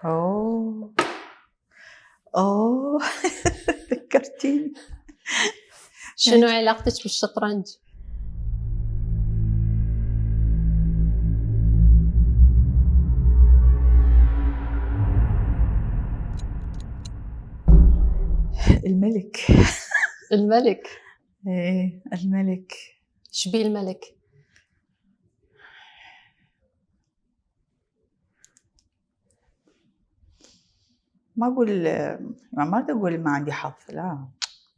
أوه، أوه ذكرتيني. شنو علاقتك بالشطرنج؟ الملك. الملك. إيه الملك. شبيه الملك؟ ما أقول ما أقول ما عندي حظ، لا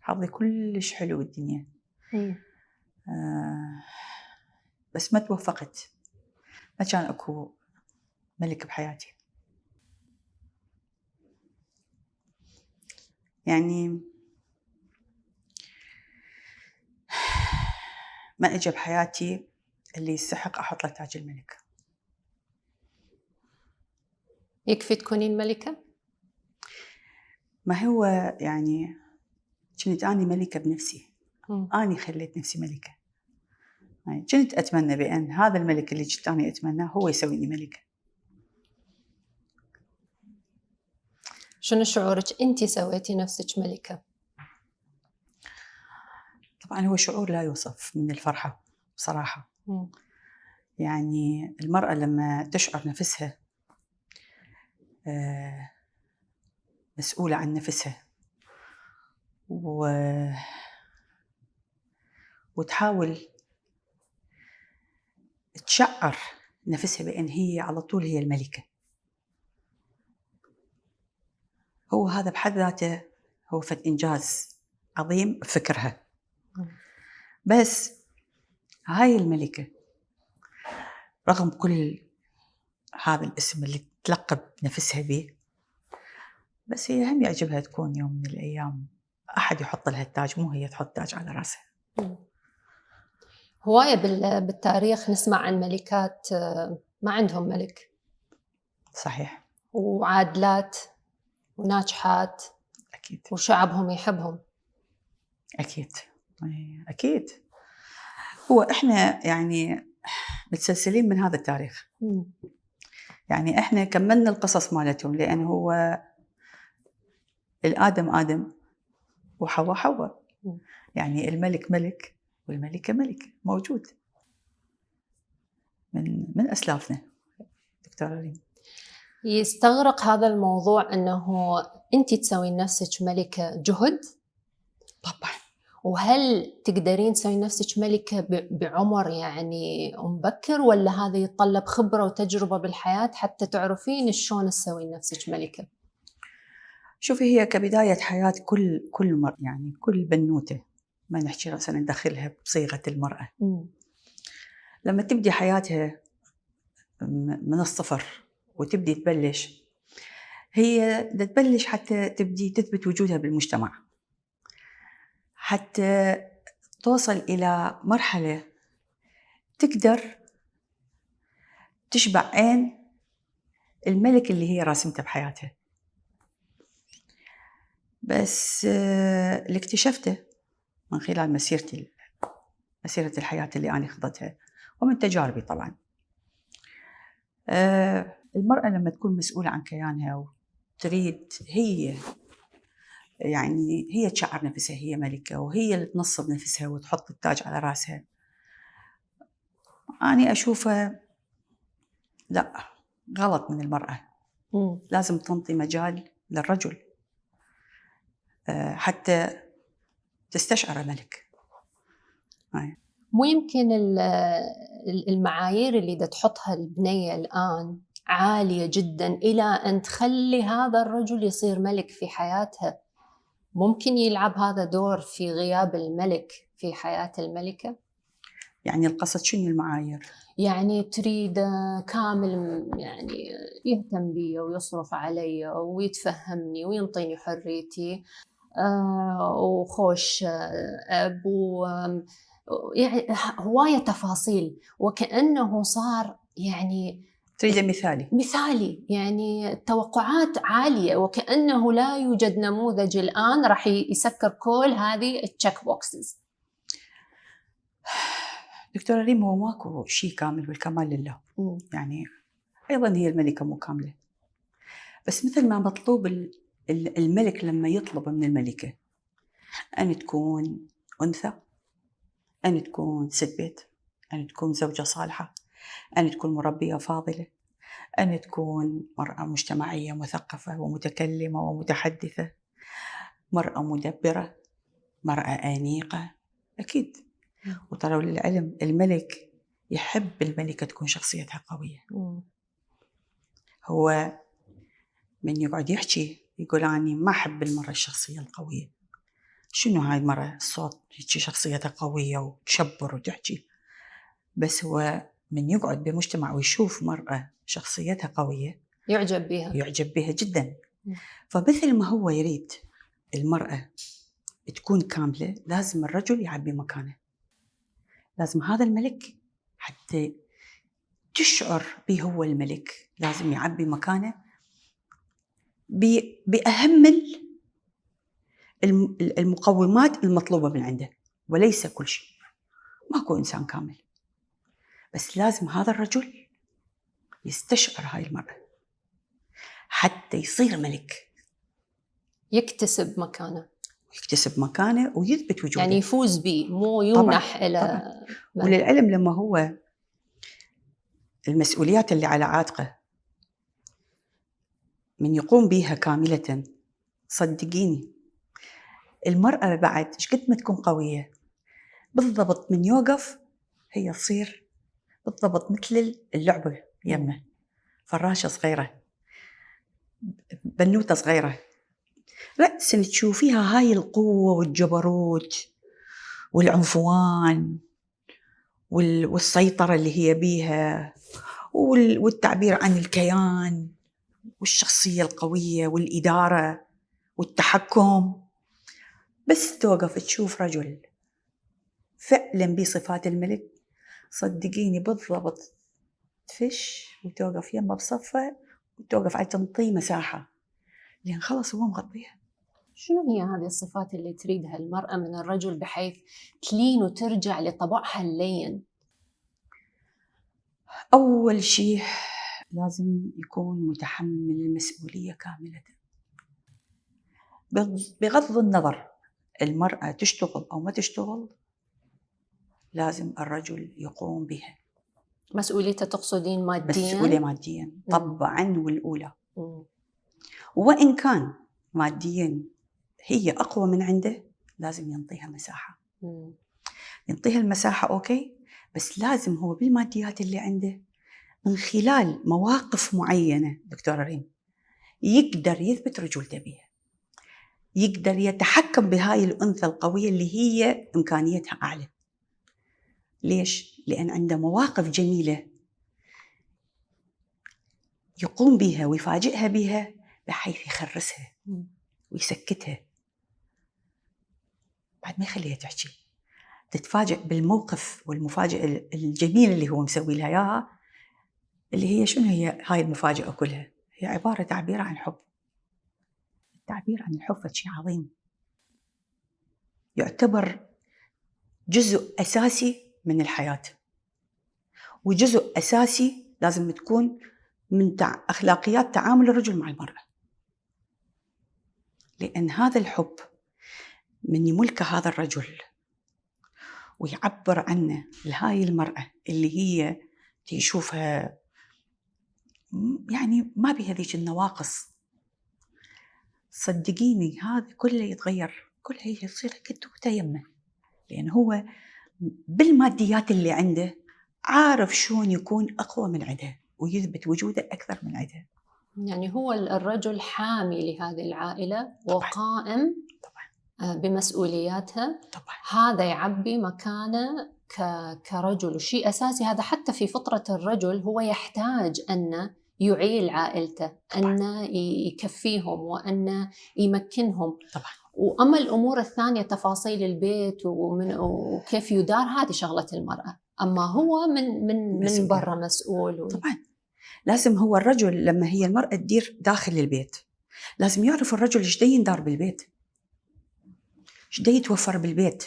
حظي كلش حلو الدنيا. بس ما توفقت، ما كان أكو ملك بحياتي. يعني ما إجا بحياتي اللي يستحق أحط له تاج الملك. يكفي تكونين ملكة؟ ما هو يعني كنت أنا ملكة بنفسي. أنا خليت نفسي ملكة. يعني كنت أتمنى بأن هذا الملك اللي كنت أنا أتمناه هو يسويني ملكة. شنو شعورك أنتي سويتي نفسك ملكة؟ طبعا هو شعور لا يوصف من الفرحة بصراحة. يعني المرأة لما تشعر نفسها مسؤولة عن نفسها وتحاول تشعر نفسها بأن هي على طول هي الملكة، هو هذا بحد ذاته هو فد إنجاز عظيم بفكرها. بس هاي الملكة رغم كل هذا الاسم اللي تلقب نفسها به، بس هي هم يعجبها تكون يوم من الأيام أحد يحط لها التاج، مو هي تحط تاج على رأسها. هواية بالتاريخ نسمع عن ملكات ما عندهم ملك. صحيح. وعادلات وناجحات. أكيد. وشعبهم يحبهم. أكيد أكيد. هو إحنا يعني متسلسلين من هذا التاريخ. يعني إحنا كملنا القصص مالتهم، لأن هو الآدم آدم وحواء حواء. يعني الملك ملك والملكة ملكة موجود من أسلافنا. دكتورة ريم، يستغرق هذا الموضوع أنه أنتي تسوين نفسك ملكة جهد؟ طبعا. وهل تقدرين تسوين نفسك ملكة بعمر يعني مبكر، ولا هذا يتطلب خبرة وتجربة بالحياة حتى تعرفين شلون تسوين نفسك ملكة؟ شوفي هي كبداية حياة كل يعني كل بنوتة، ما نحكي رأسا ندخلها بصيغة المرأة. لما تبدي حياتها من الصفر وتبدي تبلش، هي تبلش حتى تبدي تثبت وجودها بالمجتمع، حتى توصل إلى مرحلة تقدر تشبع عين الملك اللي هي راسمته بحياتها. بس اللي اكتشفته من خلال مسيرة الحياة اللي أنا خضتها ومن تجاربي طبعاً، المرأة لما تكون مسؤولة عن كيانها وتريد هي يعني هي تشعر نفسها هي ملكة، وهي اللي تنصب نفسها وتحط التاج على رأسها، أنا أشوفها لا، غلط من المرأة. لازم تنطي مجال للرجل حتى تستشعر ملك. مو يمكن المعايير اللي دا تحطها البنية الآن عالية جدا إلى أن تخلي هذا الرجل يصير ملك في حياتها؟ ممكن يلعب هذا دور في غياب الملك في حياة الملكة؟ يعني القصد شنو المعايير؟ يعني تريد كامل يعني يهتم بي ويصرف علي ويتفهمني وينطيني حريتي وخوش أب يعني هواية تفاصيل، وكأنه صار يعني تريده مثالي يعني التوقعات عالية، وكأنه لا يوجد نموذج الآن راح يسكر كل هذه التشيك بوكسز. دكتورة ريم، هو ماكو شيء كامل والكمال لله. يعني أيضا هي الملكة مو كاملة، بس مثل ما مطلوب الملك لما يطلب من الملكة أن تكون أنثى، أن تكون ست بيت، أن تكون زوجة صالحة، أن تكون مربية فاضلة، أن تكون مرأة مجتمعية مثقفة ومتكلمة ومتحدثة، مرأة مدبرة، مرأة أنيقة، أكيد. وترى للعلم الملك يحب الملكة تكون شخصيتها قوية. هو من يقعد يحكي يقول أنا ما أحب المرأة الشخصية القوية. شنو هاي المرأة الصوت هيك شخصيتها قوية وتشبر وتحكي، بس هو من يقعد بمجتمع ويشوف مرأة شخصيتها قوية يعجب بها جدا. فمثل ما هو يريد المرأة تكون كاملة، لازم الرجل يعبي مكانه. لازم هذا الملك حتى تشعر به هو الملك لازم يعبي مكانه بأهم المقومات المطلوبة من عنده، وليس كل شيء. ماكو إنسان كامل، بس لازم هذا الرجل يستشعر هاي المرأة حتى يصير ملك، يكتسب مكانه ويثبت وجوده، يعني يفوز به، مو يمنح إلى وللعلم لما هو المسؤوليات اللي على عاتقه من يقوم بها كاملة، صدقيني المرأة بعد إيش قد ما تكون قوية بالضبط من يوقف هي تصير بالضبط مثل اللعبة يمه، فراشة صغيرة، بنوتة صغيرة، رأسا تشوفيها هاي القوة والجبروت والعنفوان والسيطرة اللي هي بيها والتعبير عن الكيان والشخصية القوية والإدارة والتحكم. بس توقف تشوف رجل فعلا بصفات الملك، صدقيني بالضبط تفش وتوقف يمه بصفه وتوقف على تنطيه مساحة، لأن خلص هو مغطيها. شنو هي هذه الصفات اللي تريدها المرأة من الرجل بحيث تلين وترجع لطبعها اللين؟ أول شيء لازم يكون متحمل المسؤولية كاملة، بغض النظر المرأة تشتغل أو ما تشتغل لازم الرجل يقوم بها. مسؤوليته تقصدين مادياً؟ مسؤولية مادياً طبعاً والأولى. وإن كان مادياً هي أقوى من عنده لازم ينطيها مساحة. ينطيها المساحة أوكي، بس لازم هو بالماديات اللي عنده من خلال مواقف معينة دكتورة ريم يقدر يثبت رجولته بها، يقدر يتحكم بهاي الأنثى القوية اللي هي إمكانيتها أعلى. ليش؟ لأن عنده مواقف جميلة يقوم بها ويفاجئها بها بحيث يخرسها ويسكتها، بعد ما يخليها تحكي، تتفاجئ بالموقف والمفاجأة الجميلة اللي هو مسوي لها إياها، اللي هي شنو هي هاي المفاجأة كلها؟ هي عبارة تعبير عن حب. التعبير عن الحب شيء عظيم، يعتبر جزء أساسي من الحياة، وجزء أساسي لازم تكون من أخلاقيات تعامل الرجل مع المرأة، لأن هذا الحب من يملك هذا الرجل ويعبر عنه لهاي المرأة اللي هي تشوفها يعني ما بها ذيك النواقص، صدقيني هذا كله يتغير، كله يصير كتوته يمه، لأن هو بالماديات اللي عنده عارف شلون يكون أقوى من عندها ويثبت وجوده أكثر من عندها. يعني هو الرجل حامي لهذه العائلة وقائم طبعاً بمسؤولياتها طبعاً. هذا يعبي مكانه كرجل، وشيء أساسي هذا حتى في فطرة الرجل، هو يحتاج أن يعيل عائلته طبعاً. أن يكفيهم وأن يمكنهم طبعاً. وأما الأمور الثانية تفاصيل البيت وكيف يدار هذه شغلة المرأة، أما هو من برا مسؤول طبعاً. لازم هو الرجل لما هي المرأة تدير داخل البيت لازم يعرف الرجل ايش دا يندار بالبيت، ايش دا يتوفر بالبيت،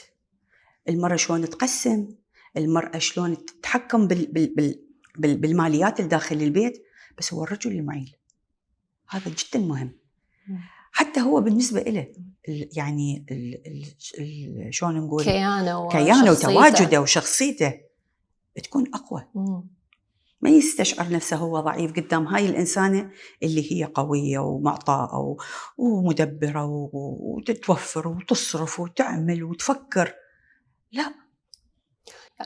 المرأة شلون تقسم، المرأة شلون تتحكم بالماليات اللي داخل البيت، بس هو الرجل المعيل. هذا جدا مهم. حتى هو بالنسبة إله يعني شلون نقول كيانه وتواجده وشخصيته تكون أقوى. ما يستشعر نفسه هو ضعيف قدام هاي الإنسانة اللي هي قوية ومعطاءة ومدبرة وتتوفر وتصرف وتعمل وتفكر. لا،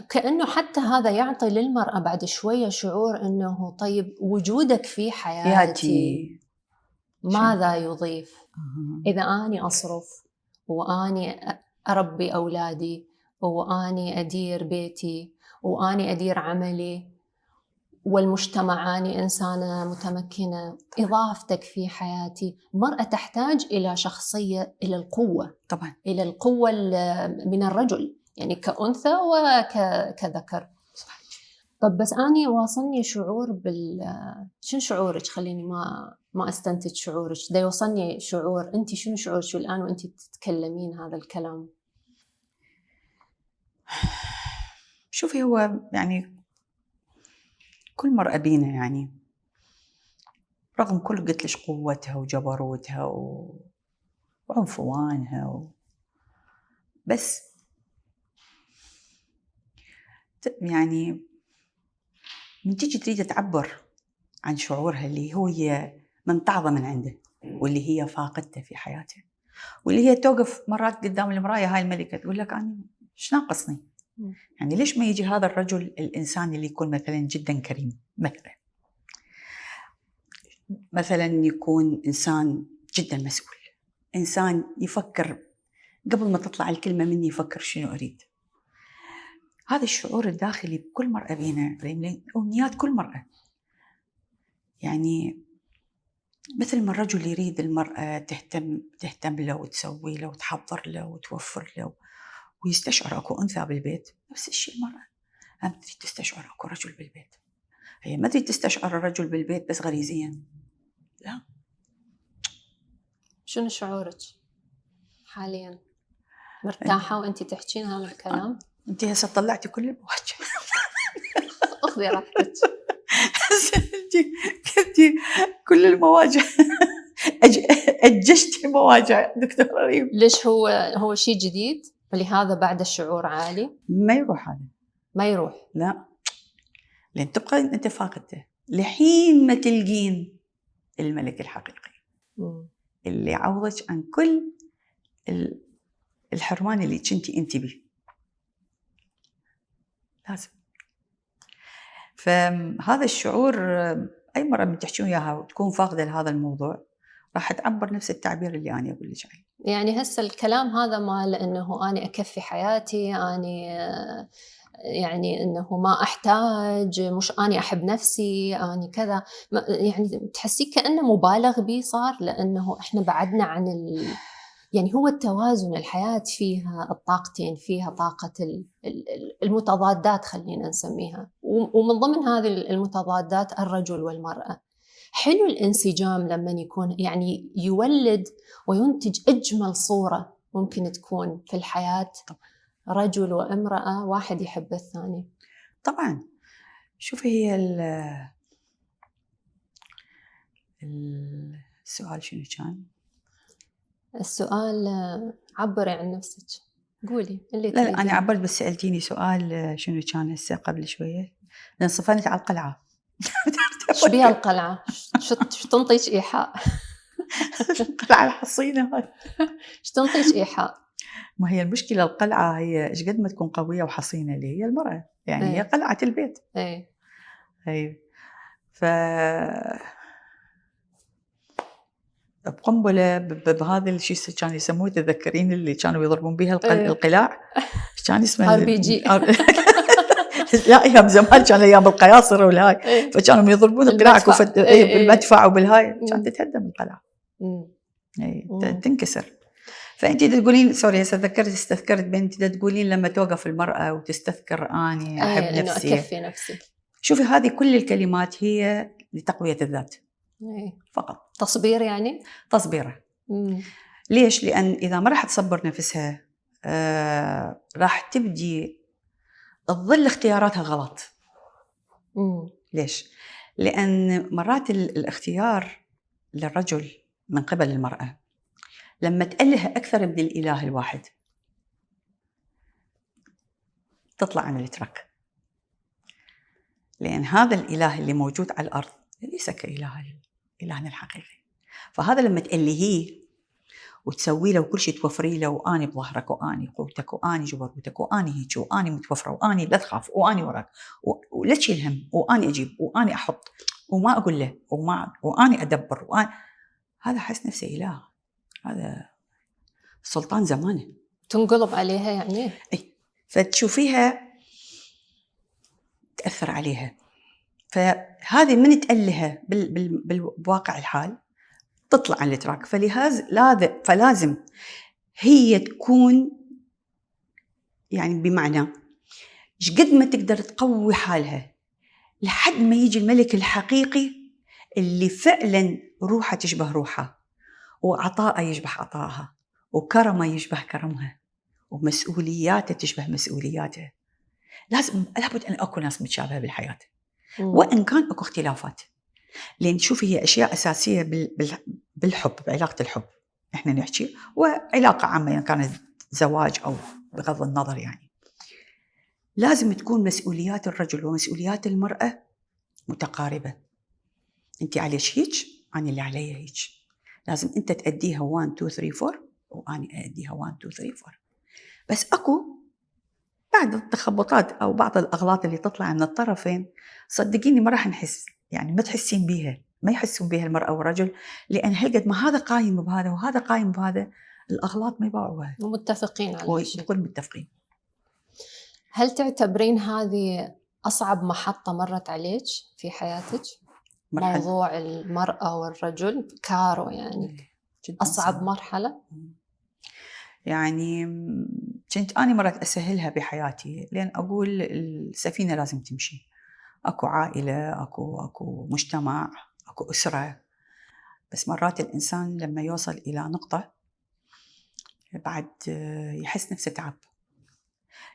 كأنه حتى هذا يعطي للمرأة بعد شوية شعور أنه طيب وجودك في حياتي ماذا يضيف؟ إذا أني أصرف وأني أربي أولادي وأني أدير بيتي وأني أدير عملي والمجتمع أني إنسانة متمكنة، إضافتك في حياتي. المرأة تحتاج إلى شخصية، إلى القوة طبعا، إلى القوة من الرجل يعني كأنثى وكذكر. طب بس أني واصلني شعور شنو شعورك؟ خليني ما أستنتج شعورك، دا يوصلني شعور. أنت شنو شعورك الآن وأنت تتكلمين هذا الكلام؟ شوفي، هو يعني كل مرأة بينا يعني رغم كل قلت لش قوتها وجبروتها وعنفوانها بس يعني من تيجي تريد تعبر عن شعورها اللي هي منتعظة من عنده واللي هي فاقدته في حياتها، واللي هي توقف مرات قدام المراية هاي الملكة تقول لك أنا إيش ناقصني؟ يعني ليش ما يجي هذا الرجل الإنسان اللي يكون مثلا جدا كريم، مثلا يكون إنسان جدا مسؤول، إنسان يفكر قبل ما تطلع الكلمة مني يفكر شنو أريد. هذا الشعور الداخلي بكل مرأة بينا، أمنيات كل مرأة. يعني مثل ما الرجل يريد المرأة تهتم له وتسوي له وتحضر له وتوفر له ويستشعر أكو أنثى بالبيت، نفس الشيء المرأة هم تريد تستشعر أكو رجل بالبيت. هي ما تريد تستشعر الرجل بالبيت بس غريزيا، لا. شنو شعورك حاليا؟ مرتاحة وأنت تحكين هذا الكلام؟ أنت هسه طلعتي كل المواجع. أخذي راحتك. كنتي كل المواجع أجشتي مواجع دكتورة ريم. ليش هو شيء جديد ولهذا بعد الشعور عالي؟ ما يروح هذا، ما يروح، لا، لأن تبقى أنت فاقدته لحين ما تلقين الملك الحقيقي اللي يعوضك عن كل الحرمان اللي كنتي أنت به. لازم. فهذا الشعور أي مرة من تحكون إياها وتكون فاقدة لهذا الموضوع راح تعبر نفس التعبير اللي أنا أقول لك عليه. يعني هسه الكلام هذا مال إنه أنا أكفي حياتي، أنا يعني إنه ما أحتاج، مش أنا أحب نفسي، أنا كذا، يعني تحسي كأنه مبالغ به صار، لأنه إحنا بعدنا عن يعني هو التوازن. الحياة فيها الطاقتين، فيها طاقة المتضادات خلينا نسميها، ومن ضمن هذه المتضادات الرجل والمرأة. حلو الانسجام لما يكون يعني يولد وينتج أجمل صورة ممكن تكون في الحياة، رجل وامرأة واحد يحب الثاني. طبعا. شوفي، هي السؤال شنو كان؟ السؤال عبري عن نفسك، قولي اللي لا أنا عبرت بس سألتيني سؤال شنو كان هسه قبل شوية، لأن صفنت على القلعة. شو بيها القلعة؟ شو تنطيش إيحاء؟ القلعة الحصينة هاي شو تنطيش إيحاء؟ ما هي المشكلة القلعة هي إيش قد ما تكون قوية وحصينة اللي هي المرأة، يعني هي قلعة البيت. أي بقنبلة بهذا الشيء كانوا يسموه، تذكرين اللي كانوا يضربون بها القلاع، كان اسمه RPG. لا ايام زمان كان ايام القياصره والهاي، فكانوا يضربون القلاع بالمدفع وبالهاي كانت تتهدم القلعه، تنكسر. فانت تقولين سوري هسه استذكرت بنتي تقولين لما توقف المراه وتستذكر اني احب نفسي، اكفي نفسي. شوفي هذه كل الكلمات هي لتقويه الذات فقط، تصبير يعني تصبيره. ليش؟ لان اذا ما راح تصبر نفسها راح تبدي تظل اختياراتها غلط. ليش؟ لأن مرات الاختيار للرجل من قبل المرأة لما تأله أكثر من الإله الواحد تطلع عن الترك، لأن هذا الإله اللي موجود على الأرض ليس إلهنا الحقيقي. فهذا لما تألهيه وتسوي له وكل شيء توفري له، وأني بظهرك وأني قوتك وأني جبروتك وأني هيك وأني متوفرة وأني لا تخاف وأني وراك ولا تشيل هم وأني أجيب وأني أحط وما أقول له وأني أدبر هذا حس نفسه إله، هذا سلطان زمانه تنقلب عليها يعني. أي فتشوفيها تأثر عليها. فهذه من تألهها بالواقع الحال تطلع عن التراك. فلازم هي تكون يعني بمعنى قد ما تقدر تقوي حالها لحد ما يجي الملك الحقيقي اللي فعلا روحه تشبه روحه وعطاءه يشبه عطائها وكرمه يشبه كرمها ومسؤولياته تشبه مسؤولياته. لابد أن أكون ناس متشابهة بالحياة وإن كان أكو اختلافات، لأن شوفي هي أشياء أساسية بالحب، بعلاقة الحب إحنا نحكي، وعلاقة عامة يعني كانت زواج أو بغض النظر، يعني لازم تكون مسؤوليات الرجل ومسؤوليات المرأة متقاربة. أنت عليك هيك، أنا اللي علي هيك، لازم أنت تأديها 1 2 3 4 وأنا أديها 1 2 3 4. بس أكو بعض التخبطات أو بعض الأغلاط اللي تطلع من الطرفين صدقيني ما راح نحس، يعني ما تحسين بيها، ما يحسون بها المرأة والرجل، لأن هالقد ما هذا قايم بهذا وهذا قايم بهذا، الأغلاط ما يباعوها ومتفقين على هالشيء. ويكون متفقين. هل تعتبرين هذه أصعب محطة مرت عليك في حياتك؟ موضوع المرأة والرجل كارو يعني أصعب صعب. مرحلة؟ يعني كنت أنا مرات أسهلها بحياتي، لأن أقول السفينة لازم تمشي، أكو عائلة، أكو مجتمع، أكو أسرة. بس مرات الإنسان لما يوصل إلى نقطة بعد يحس نفسه تعب،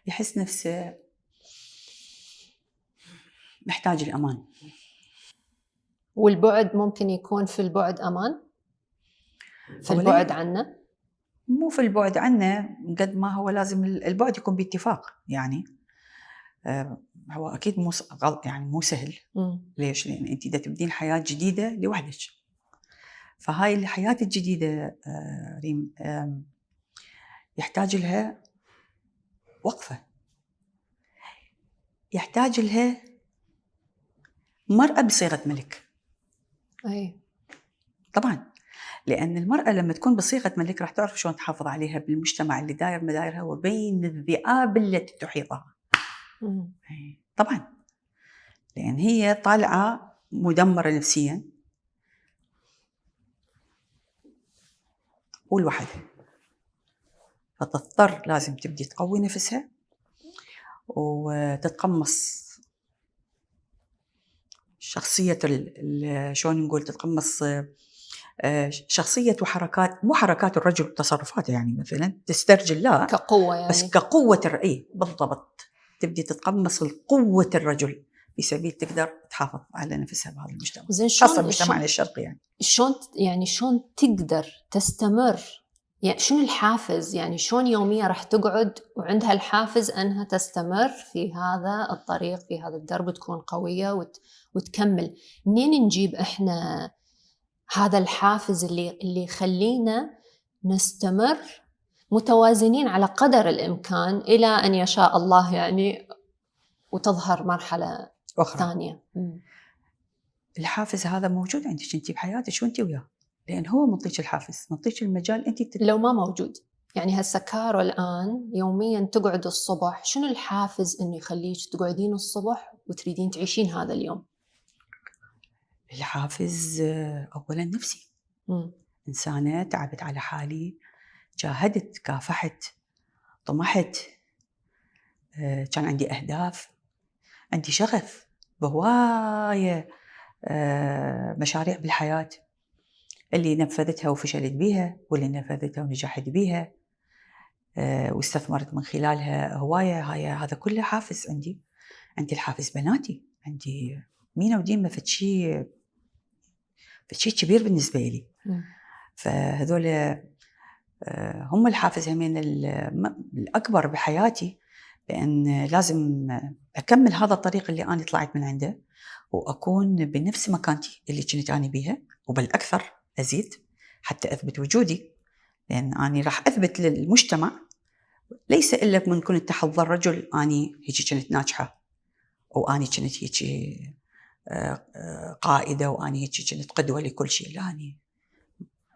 يحس نفسه محتاج الأمان. والبعد ممكن يكون في البعد أمان؟ في البعد عنه؟ مو في البعد عنه قد ما هو لازم البعد يكون باتفاق، يعني هو أكيد يعني مو سهل. ليش؟ لأن أنت إذا تبدين حياة جديدة لوحدك، فهاي الحياة الجديدة ريم يحتاج لها وقفة، يحتاج لها مرأة بصيغة ملك. أي طبعا، لأن المرأة لما تكون بصيغة ملك راح تعرف شلون تحافظ عليها بالمجتمع اللي داير مدايرها وبين الذئاب التي تحيطها. طبعا، لأن هي طالعة مدمرة نفسيا والوحدة، فتضطر لازم تبدي تقوي نفسها وتتقمص شخصية شلون نقول، تتقمص شخصية وحركات، مو حركات الرجل وتصرفاته، يعني مثلا تسترجل لا كقوة، يعني بس كقوة الرأي بالضبط. تبدي تتقمص القوة الرجل في سبيل تقدر تحافظ على نفسها بهذا المجتمع، خاصة مجتمعنا الشرقي. يعني شلون تقدر تستمر؟ يعني شنو الحافز؟ يعني شلون يوميا راح تقعد وعندها الحافز أنها تستمر في هذا الطريق، في هذا الدرب، تكون قوية وتكمل؟ منين نجيب إحنا هذا الحافز اللي يخلينا نستمر متوازنين على قدر الإمكان إلى أن يشاء الله، يعني وتظهر مرحلة أخرى ثانية؟ الحافز هذا موجود عندك أنت بحياتك وأنت وياه، لأن هو منطيك الحافز، منطيك المجال. أنت لو ما موجود، يعني هسه كارو الآن يوميا تقعد الصبح، شنو الحافز إنه يخليك تقعدين الصبح وتريدين تعيشين هذا اليوم؟ الحافز أولا نفسي. إنسانة تعبت على حالي، جاهدت، كافحت، طمحت، كان عندي أهداف، عندي شغف بهواية مشاريع بالحياة اللي نفذتها وفشلت بيها، واللي نفذتها ونجحت بيها واستثمرت من خلالها هواية. هذا كله حافز عندي. عندي الحافز بناتي، عندي مينا وديما فتشي فشيء كبير بالنسبة لي. فهذول هم الحافز همين الأكبر بحياتي، بأن لازم أكمل هذا الطريق اللي أنا طلعت من عنده، وأكون بنفس مكانتي اللي كنت أنا بيها، وبالأكثر أزيد حتى أثبت وجودي. لأن أنا راح أثبت للمجتمع ليس إلا من كنت تحضر رجل أني هيك كنت ناجحة، وأني كنت هيك قائدة، وأني هيك كنت قدوة لكل شيء. لا، أني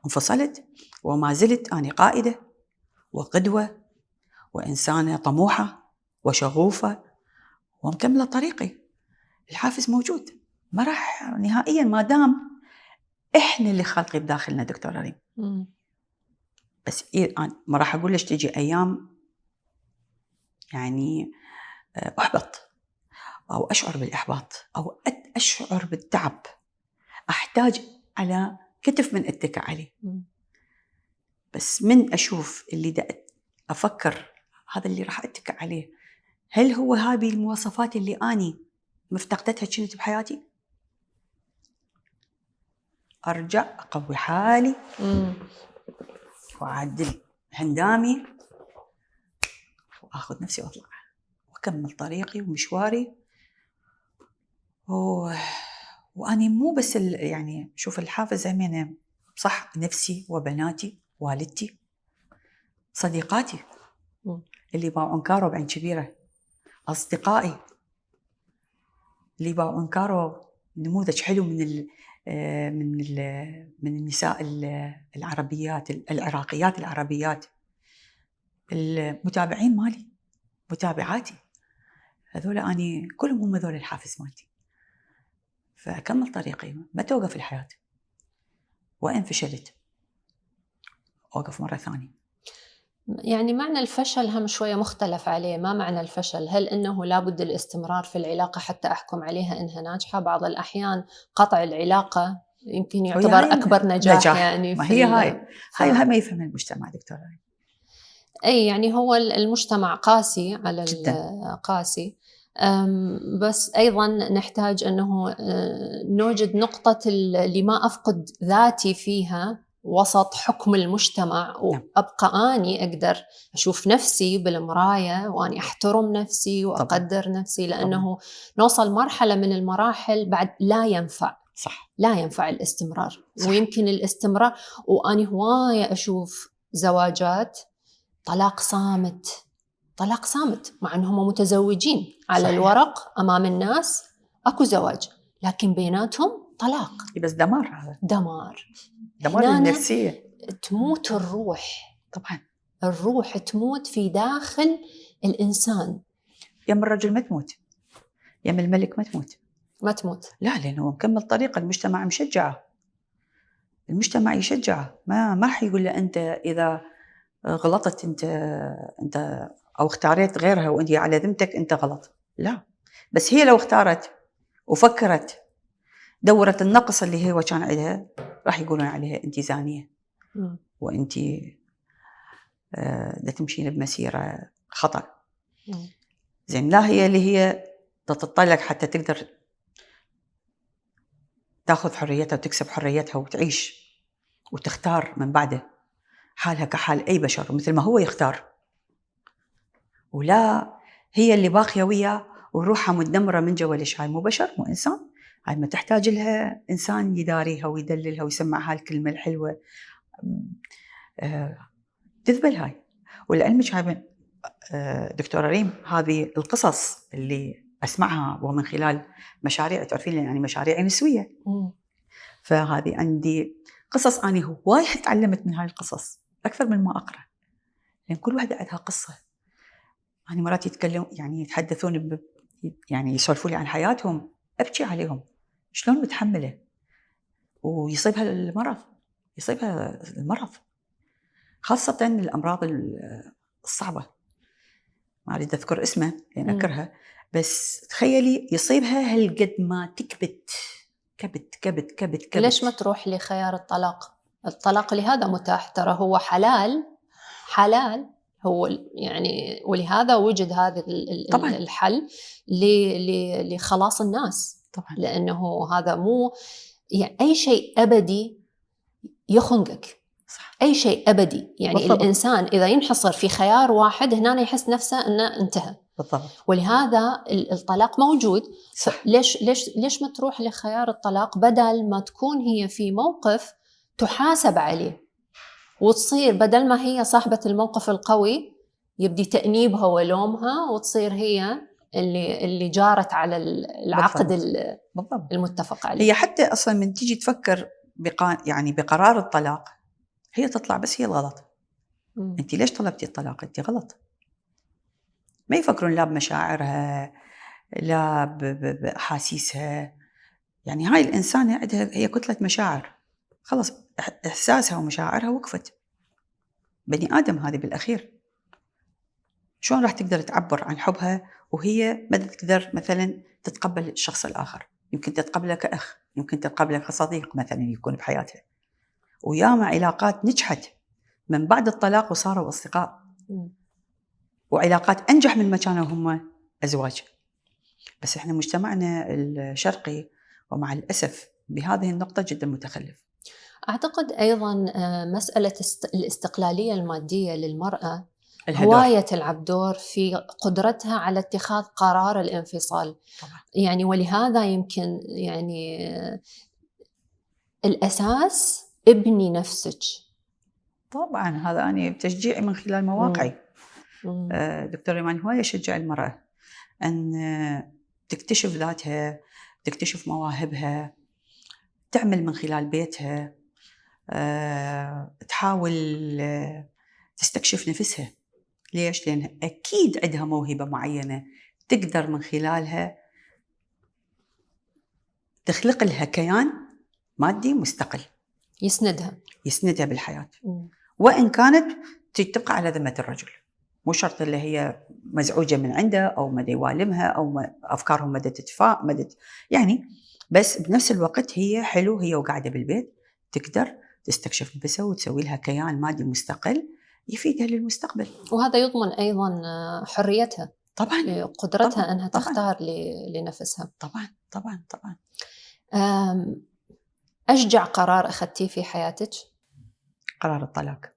انفصلت وما زلت أني قائدة وقدوة وإنسانة طموحة وشغوفة ومكملة طريقي. الحافز موجود، ما راح نهائيا ما دام إحنا اللي خالقين بداخلنا دكتورة ريم. بس ما راح أقول ليش تيجي أيام يعني أحبط أو أشعر بالإحباط أو أشعر بالتعب، أحتاج على كتف من أتكى عليه. بس من أشوف اللي دا أفكر هذا اللي راح أتكى عليه، هل هو هذه المواصفات اللي أني مفتقدتها كنت بحياتي؟ أرجع أقوي حالي وأعدل هندامي وأخذ نفسي وأطلع وأكمل طريقي ومشواري. وأني مو بس يعني شوف الحافز همينة صح، نفسي وبناتي والدتي صديقاتي اللي باعوا انكاروا بعين كبيرة، أصدقائي اللي باعوا انكاروا نموذج حلو من النساء العربيات العراقيات العربيات، المتابعين مالي، متابعاتي، هذول أني كلهم هم هذول الحافز مالتي. فأكمل طريقي، ما توقف الحياة، وإن فشلت أوقف مرة ثانية. يعني معنى الفشل هم شوية مختلف عليه. ما معنى الفشل؟ هل إنه لابد الاستمرار في العلاقة حتى أحكم عليها إنها ناجحة؟ بعض الأحيان قطع العلاقة يمكن يعتبر أكبر نجاح. يعني ما هي هاي ما يفهم المجتمع دكتورة. أي يعني هو المجتمع قاسي على قاسي، بس أيضا نحتاج أنه نوجد نقطة اللي ما أفقد ذاتي فيها وسط حكم المجتمع، وأبقى أني أقدر أشوف نفسي بالمراية وأني أحترم نفسي وأقدر نفسي، لأنه نوصل مرحلة من المراحل بعد لا ينفع. صح. لا ينفع الاستمرار. صح. ويمكن الاستمرار، وأني هواية أشوف زواجات طلاق صامت، طلاق صامت، مع أنهم متزوجين على صحيح. الورق أمام الناس أكو زواج، لكن بيناتهم طلاق. بس دمار، هذا دمار النفسية. تموت الروح. طبعا الروح تموت في داخل الإنسان. يم الرجل ما تموت، يم الملك ما تموت. لا، لأنه مكمل طريقة، المجتمع مشجعه، المجتمع يشجعه، ما راح يقول له أنت إذا غلطت أنت أو اختاريت غيرها وأنت على ذمتك أنت غلط. لا، بس هي لو اختارت وفكرت دورت النقص اللي هو كان عندها، راح يقولون عليها أنت زانية وأنت دا تمشين بمسيرة خطأ. زين، لا هي اللي هي تتطلق حتى تقدر تأخذ حريتها وتكسب حريتها وتعيش وتختار من بعده حالها كحال أي بشر مثل ما هو يختار، ولا هي اللي باقية وياه وروحها مدمرة من جوا. ليش؟ هاي مو بشر، مو إنسان، هاي ما تحتاج لها إنسان يداريها ويدللها ويسمعها الكلمة الحلوة، تذبل هاي. والعلمك هاي دكتورة ريم، هذه القصص اللي أسمعها ومن خلال مشاريع، تعرفين يعني مشاريع نسوية، فهذه عندي قصص أنا هواي تعلمت من هاي القصص أكثر من ما أقرأ، لأن كل واحدة عندها قصة. يعني مرات يتكلم يعني يتحدثون يعني يسولفوا لي عن حياتهم، أبكي عليهم، شلون متحملة ويصيبها المرض، خاصة الأمراض الصعبة، ما أريد أذكر اسمه لأن أكرهها، بس تخيلي يصيبها هالقد ما تكبت كبت كبت كبت كبت. ليش ما تروح لخيار الطلاق؟ الطلاق لهذا متاح، ترى هو حلال هو يعني، ولهذا وجد هذا الحل لخلاص الناس. طبعا. لأنه هذا مو يعني أي شيء أبدي يخنقك. صح. أي شيء أبدي، يعني بالضبط. الإنسان إذا ينحصر في خيار واحد هنا يحس نفسه أنه انتهى. بالضبط. ولهذا الطلاق موجود. صح. ليش ما تروح لخيار الطلاق بدل ما تكون هي في موقف تحاسب عليه، وتصير بدل ما هي صاحبة الموقف القوي يبدي تأنيبها ولومها، وتصير هي اللي جارت على العقد بالضبط. المتفق عليه. هي حتى أصلا من تيجي تفكر يعني بقرار الطلاق، هي تطلع بس هي الغلط. أنت ليش طلبتي الطلاق؟ أنت غلط. ما يفكرون لا بمشاعرها لا بأحاسيسها. يعني هاي الإنسانة عندها هي كتلة مشاعر، خلص إحساسها ومشاعرها وقفت. بني آدم هذه بالأخير، شلون راح تقدر تعبر عن حبها وهي ما تقدر مثلا تتقبل الشخص الآخر؟ يمكن تتقبله كأخ، يمكن تتقبله كصديق مثلا يكون بحياتها. وياما علاقات نجحت من بعد الطلاق وصاروا أصدقاء، وعلاقات أنجح من ما كانوا هم أزواج. بس إحنا مجتمعنا الشرقي ومع الأسف بهذه النقطة جدا متخلف. أعتقد أيضا مسألة الاستقلالية المادية للمرأة الهدور. هواية تلعب دور في قدرتها على اتخاذ قرار الانفصال. طبعا. يعني ولهذا يمكن يعني الأساس ابني نفسك. طبعا هذا أنا بتشجيعي من خلال مواقعي. دكتور إيمان هواية يشجع المرأة أن تكتشف ذاتها، تكتشف مواهبها، تعمل من خلال بيتها، تحاول تستكشف نفسها. ليش؟ لأن أكيد عندها موهبة معينة تقدر من خلالها تخلق لها كيان مادي مستقل يسندها بالحياة. وإن كانت تبقى على ذمة الرجل، مو شرط اللي هي مزعوجة من عنده أو مدى يوالمها أو أفكارهم مدى تتفاق يعني. بس بنفس الوقت هي حلو، هي وقاعدة بالبيت تقدر تستكشف نفسها وتسوي لها كيان مادي مستقل يفيدها للمستقبل. وهذا يضمن أيضا حريتها. طبعا. قدرتها طبعاً. أنها تختار لنفسها. طبعا طبعا طبعا. أشجع قرار أخذتيه في حياتك؟ قرار الطلاق.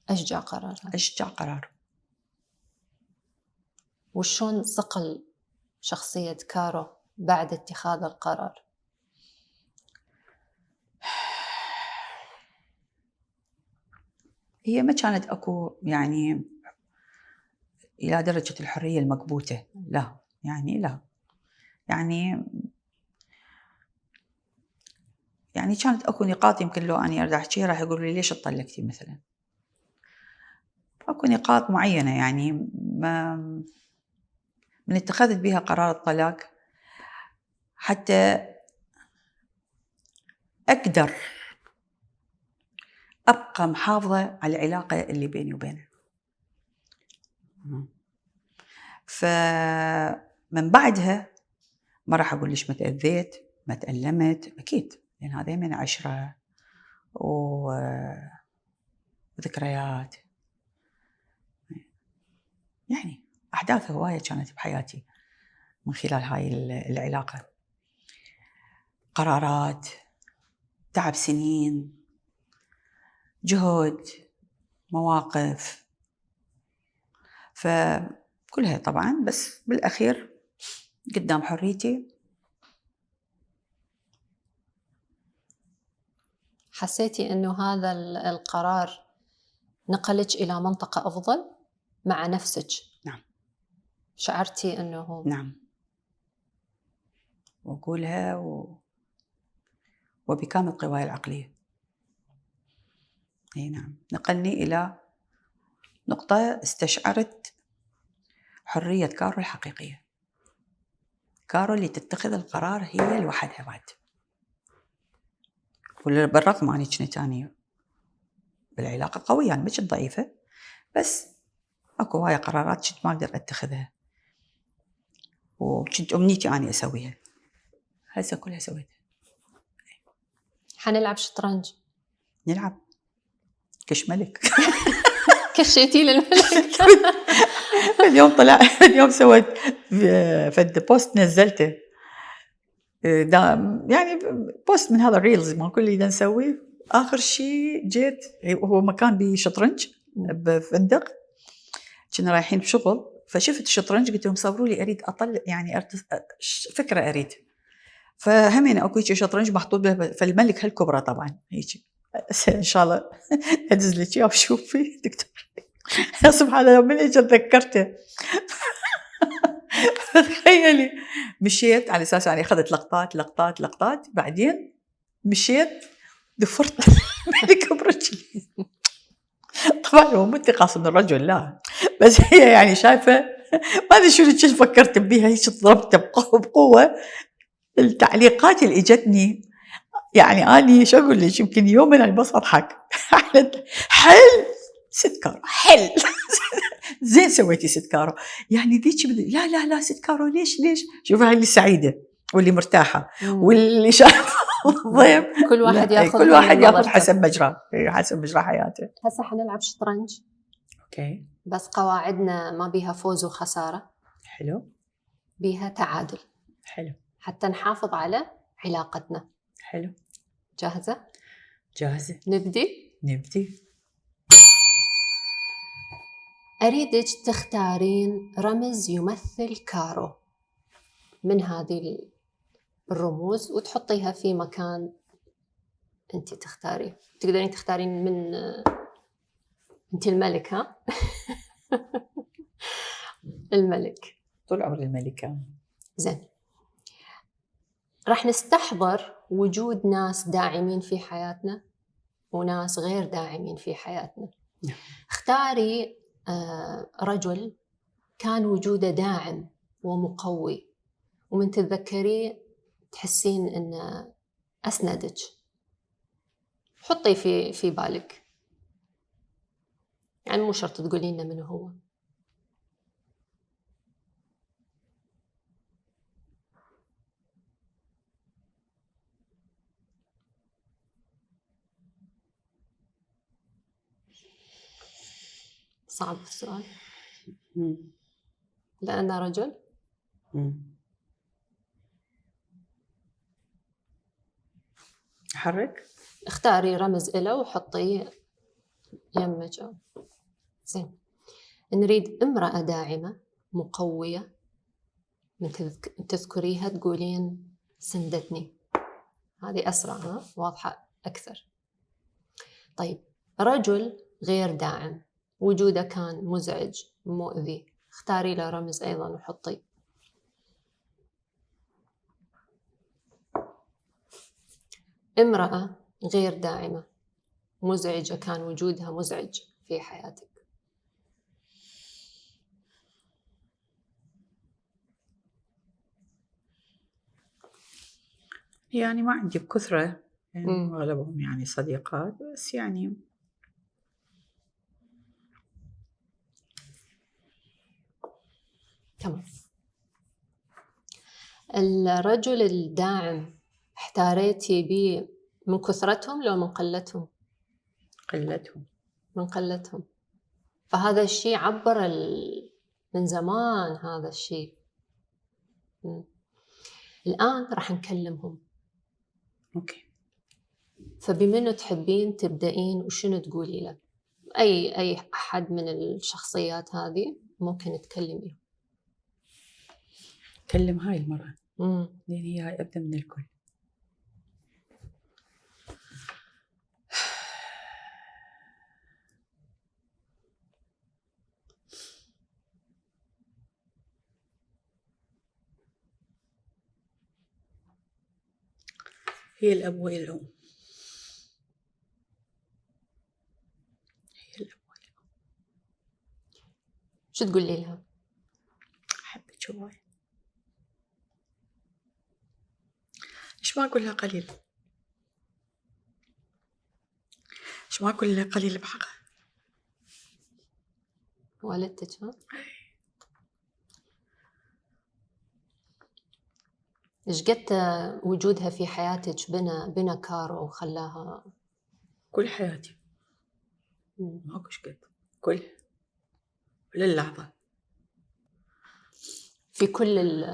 أشجع قرار. أشجع قرار. وشون صقل شخصية كارو بعد اتخاذ القرار؟ هي ما كانت أكو يعني إلى درجة الحرية المكبوتة، لا يعني لا يعني كانت أكو نقاط يمكن لو أني أريد أحكيها راح يقولوا لي ليش اتطلقتي مثلا. أكو نقاط معينة يعني ما من اتخذت بها قرار الطلاق حتى أقدر أبقى محافظة على العلاقة اللي بيني وبينه. فمن بعدها ما راح أقول ليش ما تأذيت ما تألمت، أكيد لأن هذا من عشرة وذكريات، يعني أحداث هواية كانت بحياتي من خلال هاي العلاقة، قرارات، تعب سنين، جهد، مواقف، فكلها طبعا. بس بالأخير قدام حريتي. حسيتي أنه هذا القرار نقلك إلى منطقة أفضل مع نفسك؟ نعم. شعرتي أنه نعم، وأقولها وبكامل قواي العقلية. أي نعم، نقلني إلى نقطة استشعرت حرية كارو الحقيقية. كارو اللي تتخذ القرار هي لوحدها بعد. بالرغم أني كنت أنا بالعلاقة قوية، يعني مش ضعيفة، بس أكو هواية قرارات كنت ما أقدر أتخذها وكنت أمنيتي أني أسويها، هسه كلها سويتها. حنلعب شطرنج. نلعب كش ملك. كشيتي للملك. اليوم طلع اليوم سويت فد بوست نزلته يعني بوست من هذا الريلز ما كل اللي نسويه. آخر شيء جيت، هو مكان بشطرنج بفندق، كنا رايحين بشغل، فشفت الشطرنج قلت لهم صوروا لي أريد أطلع يعني فكرة أريد. فهمين أكو هيك شطرنج محطوط به، فالملك هالكبرى طبعا هيك. إن شاء الله أدز لك إياه وشوفي دكتور. سبحان الله من إيش تذكرته. تخيلي مشيت على اساس يعني اخذت لقطات بعدين مشيت دفرت الملك برجلي. طبعا هو مو انتقاص من الرجل لا، بس هي يعني شايفه ما ادري شو فكرت بيها، هيك ضربته بقوه. التعليقات اللي اجتني يعني اني شو اقول لك، يمكن يوم من بس اضحك. حل 6 كارو حل. زين سويتي 6 كارو يعني ذيك لا 6 كارو ليش شوفي هاي اللي سعيده واللي مرتاحه واللي شايفه ضيم. كل واحد ياخذ كل واحد ياخذ حسب مجراه، حسب مجرى حياته. هسه حنلعب شطرنج. اوكي. بس قواعدنا ما بيها فوز وخساره. حلو. بيها تعادل. حلو. حتى نحافظ على علاقتنا. حلو. جاهزه؟ جاهزه. نبدي. أريدك تختارين رمز يمثل كارو من هذه الرموز وتحطيها في مكان أنت تختاري. تقدرين تختارين من أنت الملك ها؟ الملك. طول عمري الملكة. زين. راح نستحضر وجود ناس داعمين في حياتنا وناس غير داعمين في حياتنا. اختاري رجل كان وجوده داعم ومقوي ومن تتذكريه تحسين انه اسندك. حطي في بالك، يعني مو شرط تقولي لنا من هو. صعب السؤال لأنه رجل. حرك. اختاري رمز له وحطيه يمك. زين. نريد امرأة داعمة مقوية من تذكريها تقولين سندتني. هذه أسرع ها؟ واضحة أكثر. طيب رجل غير داعم وجوده كان مزعج مؤذي، اختاري له رمز أيضا وحطي. امرأة غير داعمة مزعجة، كان وجودها مزعج في حياتك. يعني ما عندي بكثرة، يعني أغلبهم يعني صديقات، بس يعني تمام. الرجل الداعم احتاريتي بيه من كثرتهم لو من قلتهم؟ قلتهم. من قلتهم. فهذا الشيء عبر من زمان هذا الشيء. الآن راح نكلمهم. أوكي. فبمنو تحبين تبدأين وشنو تقولي له؟ أي أحد من الشخصيات هذه ممكن تكلميه. كلم هاي المرة لأن هي هاي أبدأ من الكل. هي الأب وهي الأم. هي الأب وهي الأم. شو تقولي لها؟ أحبك هواي. إيش ما أقول لها قليل؟ إيش ما أقول لها قليل بحقها؟ والدتك ها؟ إيش قد وجودها في حياتك بنى كارو وخلاها؟ كل حياتي. ماكو قد كل للحظة. في كل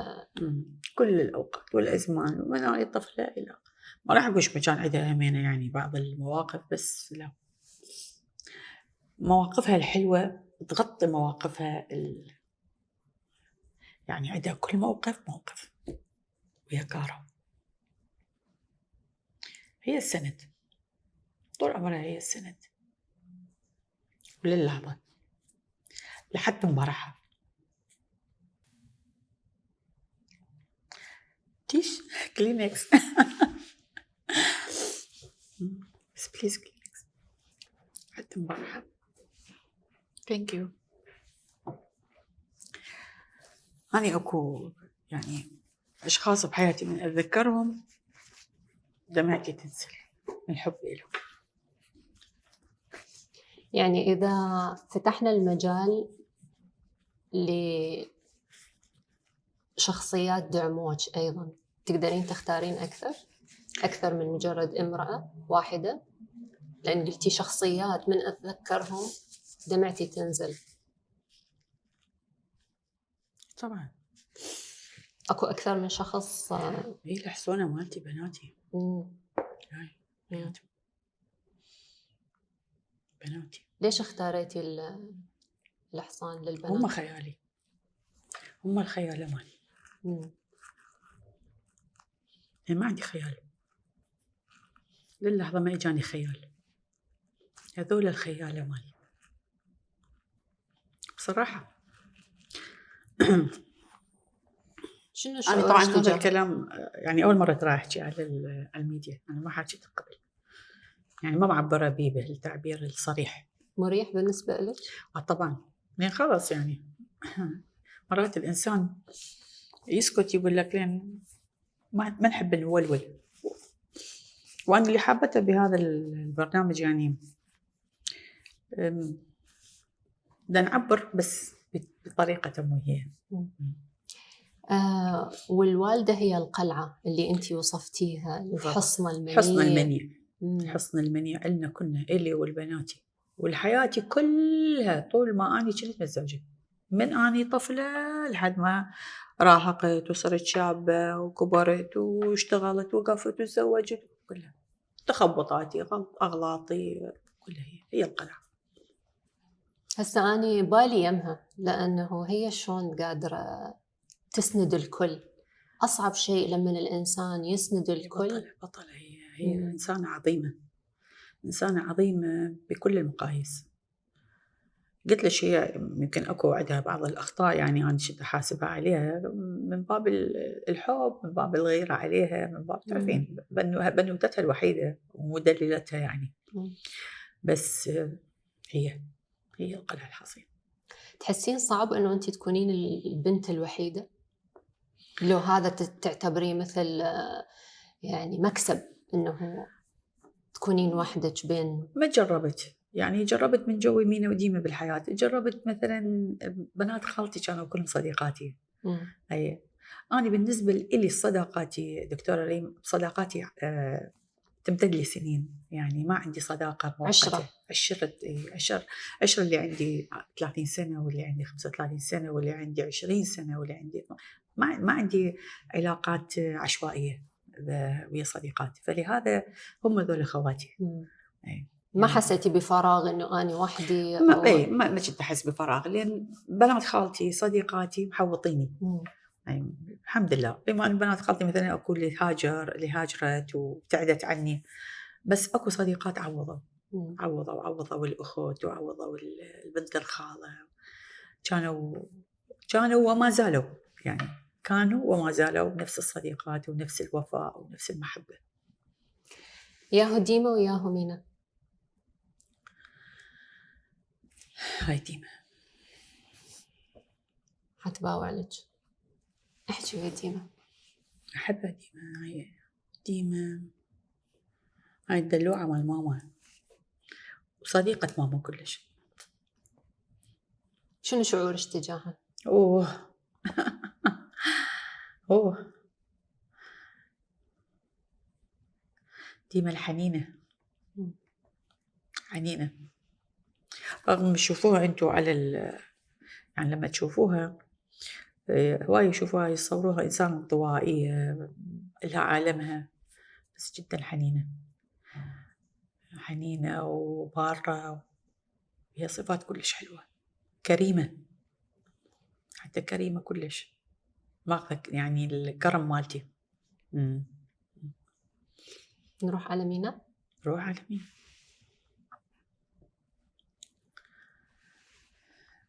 كل الأوقات والأزمان. وأنا طفلة إلى ما راح أقولش مكان عندها همينة يعني بعض المواقف، بس لا، مواقفها الحلوة تغطي مواقفها يعني عندها كل موقف ويا كارو. هي السند طول عمرها، هي السند وللحظة لحد مبارحة. تيش كلينكس بس بليز كلينكس حتى مبارحة. ثانك يو. أنا أكو يعني أشخاص بحياتي من أتذكرهم دمعتي تنزل من حب إلهم. يعني إذا فتحنا المجال لشخصيات دعموك أيضا، تقدرين تختارين أكثر من مجرد امرأة واحدة؟ لأن قلتي شخصيات من أتذكرهم دمعتي تنزل. طبعا أكو أكثر من شخص. هي الحصونة مالتي بناتي. بناتي. ليش اختاريتي الحصان للبنات؟ هم خيالي، هم الخيال مالي. يعني ما عندي خيال للحظة، ما إجاني خيال، هذول الخيال مالي بصراحة. شنو أنا طبعا شعورك هذا الكلام يعني أول مرة ترى أحكي على الميديا، أنا ما حكيت قبل، يعني ما معبرة بيه بالتعبير الصريح. مريح بالنسبة لك؟ طبعا، يعني خلاص يعني مرات الإنسان يسكت يقول لك لين ما نحب نولول. وأنا اللي حابته بهذا البرنامج يعني بدنا نعبر بس بطريقة موهية. والوالدة هي القلعة اللي أنتي وصفتيها، الحصن المنيع. حصن المنيع. حصن المنيع لنا كنا، إلي والبناتي والحياتي كلها طول ما أنا كنت متزوجة، من أني طفلة لحد ما راهقت وصرت شابة وكبرت واشتغلت وقفت وتزوجت، كلها تخبطاتي أغلاطي كلها هي القلعة. هسه أنا بالي يمها، لأنه هي شلون قادرة تسند الكل. أصعب شيء لما الإنسان يسند الكل. بطلة هي إنسانة عظيمة، إنسانة عظيمة بكل المقاييس. قلت لك هي يمكن أكو عندها بعض الأخطاء، يعني أنا كنت أحاسبها عليها من باب الحب، من باب الغيرة عليها، من باب تعرفين بنوتتها الوحيدة ومدللتها يعني. بس هي القلعة الحصين. تحسين صعب إنه أنت تكونين البنت الوحيدة؟ لو هذا تعتبريه مثل يعني مكسب إنه تكونين وحدك بين. ما جربت، يعني جربت من جو يمينة وديمة بالحياة. جربت مثلا بنات خالتي كانوا كلهم صديقاتي. أي أنا بالنسبة لي صداقاتي دكتورة ريم، صداقاتي تمتد لي سنين، يعني ما عندي صداقة مؤقتة. عشرة اللي عندي 30 سنة، واللي عندي 35 سنة، واللي عندي 20 سنة، واللي عندي ما عندي علاقات عشوائية ويا صديقاتي، فلهذا هم ذول خواتي. ما حسيتي بفراغ إنه أنا وحدي؟ ما كنت أحس بفراغ، لأن بنات خالتي صديقاتي محوطيني. يعني الحمد لله، بما أن بنات خالتي مثلا أكو اللي هاجرت وابتعدت عني، بس أكو صديقات عوضوا والأخوت وعوضوا البنت الخالة، كانوا وما زالوا، يعني كانوا وما زالوا نفس الصديقات ونفس الوفاء ونفس المحبة. ياهو ديما وياهو مينا؟ هاي ديما. حتباوع لك، احكي يا ديما. أحبها ديما. ديما هاي الدلوعة مال ماما وصديقة ماما كلش. شنو شعورك تجاهها؟ أوه ديما الحنينة، حنينة، رغم تشوفوها انتوا على يعني لما تشوفوها هواي يشوفوها يصوروها إنسانة انطوائية لها عالمها، بس جدا حنينة وبارة، هي صفات كلش حلوة، كريمة، حتى كريمة كلش، ماخذة يعني الكرم مالتي. نروح على مينا. روح على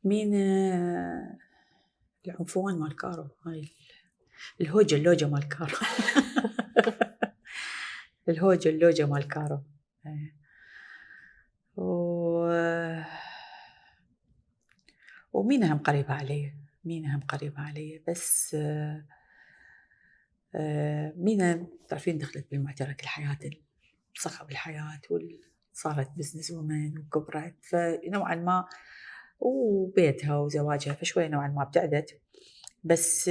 مين العنفوان مال كارو، هاي اللوجة مال كارو. اللوجة مال كارو. ومينا هم قريبة علي بس مينا تعرفين دخلت بالمعترك الحياة، صخب الحياة صارت بزنس وومن وكبرت، فنوعا ما وبيتها وزواجها فشوية نوعا ما ابتعدت، بس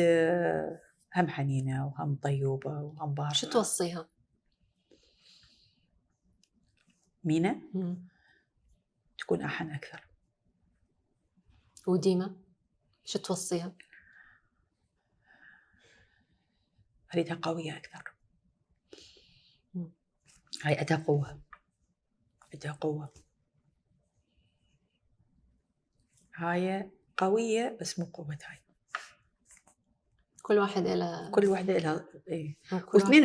هم حنينة وهم طيوبة وهم بارة. شو توصيها؟ مينا تكون أحن أكثر. وديما شو توصيها؟ أريدها قوية أكثر. هاي عندها قوة، هاي قوية بس مو قوة هاي. كل واحدة لها إيه.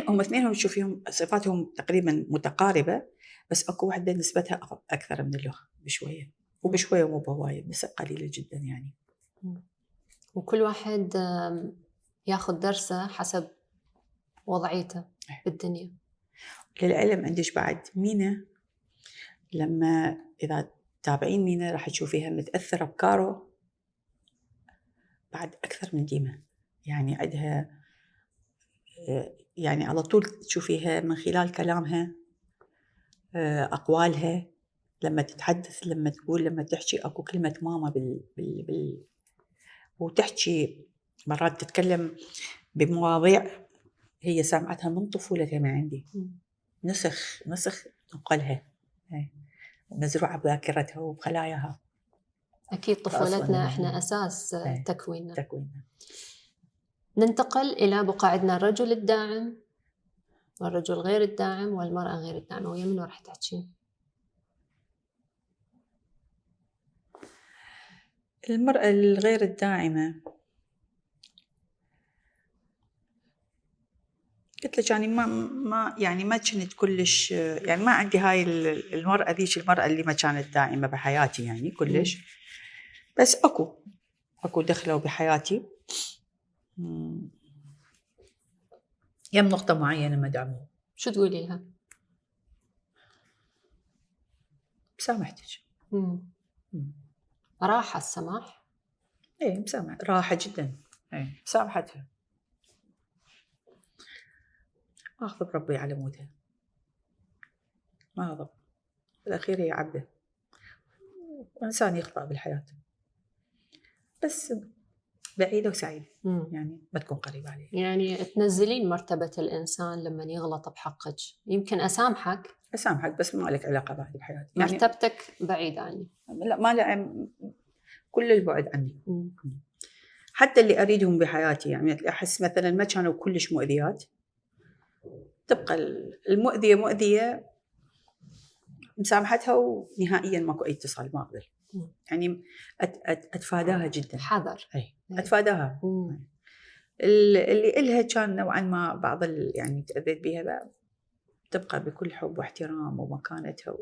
هم اثنينهم تشوفيهم صفاتهم تقريبا متقاربة، بس اكو واحدة نسبتها أكثر من الأخرى بشوية، وبشوية مو بهواية، بس قليلة جدا يعني. وكل واحد ياخذ درسه حسب وضعيته بالدنيا. للعلم عندش بعد مينا، لما إذا تابعين مينا راح تشوفيها متأثرة بكارو بعد أكثر من ديما، يعني عندها يعني على طول تشوفيها من خلال كلامها، أقوالها، لما تتحدث، لما تقول، لما تحكي أكو كلمة ماما وتحكي مرات تتكلم بمواضيع هي سامعتها من طفولتها من عندي، نسخ نقلها، مزروعة بذاكرتها وبخلاياها. أكيد طفولتنا إحنا أساس تكويننا. ننتقل إلى بقاعدنا الرجل الداعم والرجل غير الداعم والمرأة غير الداعمة، ويا منو راح تحكين؟ المرأة الغير الداعمة قلت لك يعني ما كنت كلش، يعني ما عندي هاي المرأة اللي ما كانت داعمة بحياتي يعني كلش، بس اكو دخلوا بحياتي يم نقطة معينة ما دعموا. شو تقولي لها؟ مسامحتك. راحة السماح؟ ايه مسامحة، راحة جدا، ايه مسامحتها، ما أغضب ربي على مودها، ما أغضب، بالأخير هي عبدة وإنسان يخطأ بالحياة، بس بعيدة وسعيدة، يعني ما تكون قريبة عليه. يعني تنزلين مرتبة الإنسان لما يغلط بحقك. يمكن أسامحك بس ما لك علاقة بعد بحياتي، يعني مرتبتك بعيدة عني. لا، ما لا، كل البعد عني. حتى اللي أريدهم بحياتي يعني أحس مثلا ما كانوا كلش مؤذيات، تبقى المؤذية مؤذية، مسامحتها ونهائيا ماكو أي اتصال، ما أقدر يعني أتفاداها جدا، حذر. أتفاداها. اللي إلها كان نوعا ما بعض يعني تأذيت بها، تبقى بكل حب واحترام ومكانتها